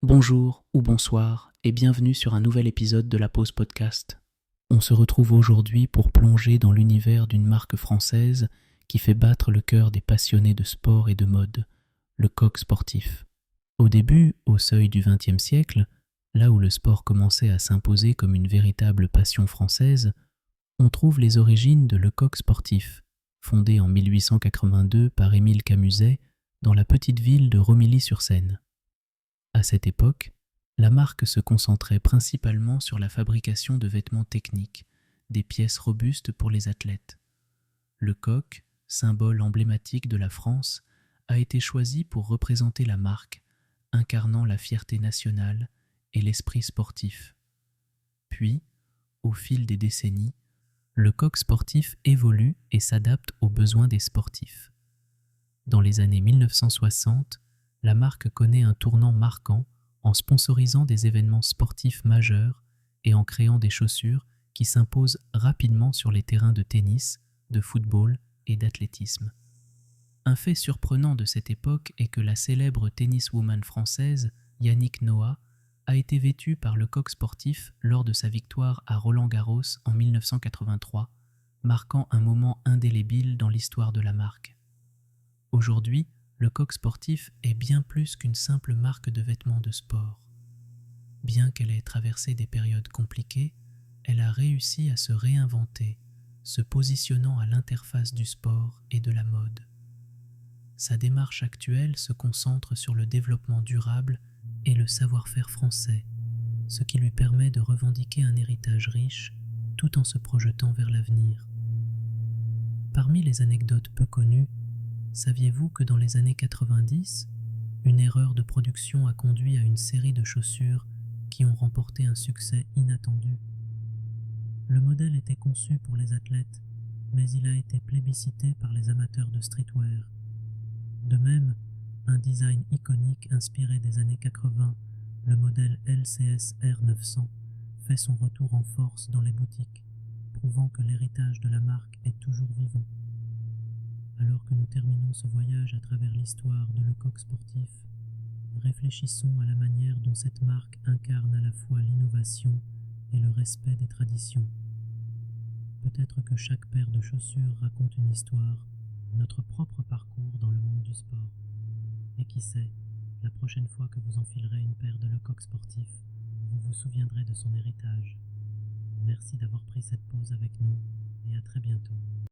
Bonjour ou bonsoir et bienvenue sur un nouvel épisode de la Pause Podcast. On se retrouve aujourd'hui pour plonger dans l'univers d'une marque française qui fait battre le cœur des passionnés de sport et de mode, le Coq Sportif. Au début, au seuil du XXe siècle, là où le sport commençait à s'imposer comme une véritable passion française, on trouve les origines de Le Coq Sportif, fondé en 1882 par Émile Camuset dans la petite ville de Romilly-sur-Seine. À cette époque, la marque se concentrait principalement sur la fabrication de vêtements techniques, des pièces robustes pour les athlètes. Le coq, symbole emblématique de la France, a été choisi pour représenter la marque, incarnant la fierté nationale et l'esprit sportif. Puis, au fil des décennies, le coq sportif évolue et s'adapte aux besoins des sportifs. Dans les années 1960, la marque connaît un tournant marquant en sponsorisant des événements sportifs majeurs et en créant des chaussures qui s'imposent rapidement sur les terrains de tennis, de football et d'athlétisme. Un fait surprenant de cette époque est que la célèbre tenniswoman française Yannick Noah a été vêtue par le Coq Sportif lors de sa victoire à Roland-Garros en 1983, marquant un moment indélébile dans l'histoire de la marque. Aujourd'hui, le Coq Sportif est bien plus qu'une simple marque de vêtements de sport. Bien qu'elle ait traversé des périodes compliquées, elle a réussi à se réinventer, se positionnant à l'interface du sport et de la mode. Sa démarche actuelle se concentre sur le développement durable et le savoir-faire français, ce qui lui permet de revendiquer un héritage riche tout en se projetant vers l'avenir. Parmi les anecdotes peu connues, saviez-vous que dans les années 90, une erreur de production a conduit à une série de chaussures qui ont remporté un succès inattendu? Le modèle était conçu pour les athlètes, mais il a été plébiscité par les amateurs de streetwear. De même, un design iconique inspiré des années 80, le modèle LCS R900, fait son retour en force dans les boutiques, prouvant que l'héritage de la marque est toujours vivant. Alors que nous terminons ce voyage à travers l'histoire de Le Coq Sportif, réfléchissons à la manière dont cette marque incarne à la fois l'innovation et le respect des traditions. Peut-être que chaque paire de chaussures raconte une histoire, notre propre parcours dans le monde du sport. Et qui sait, la prochaine fois que vous enfilerez une paire de Le Coq Sportif, vous vous souviendrez de son héritage. Merci d'avoir pris cette pause avec nous et à très bientôt.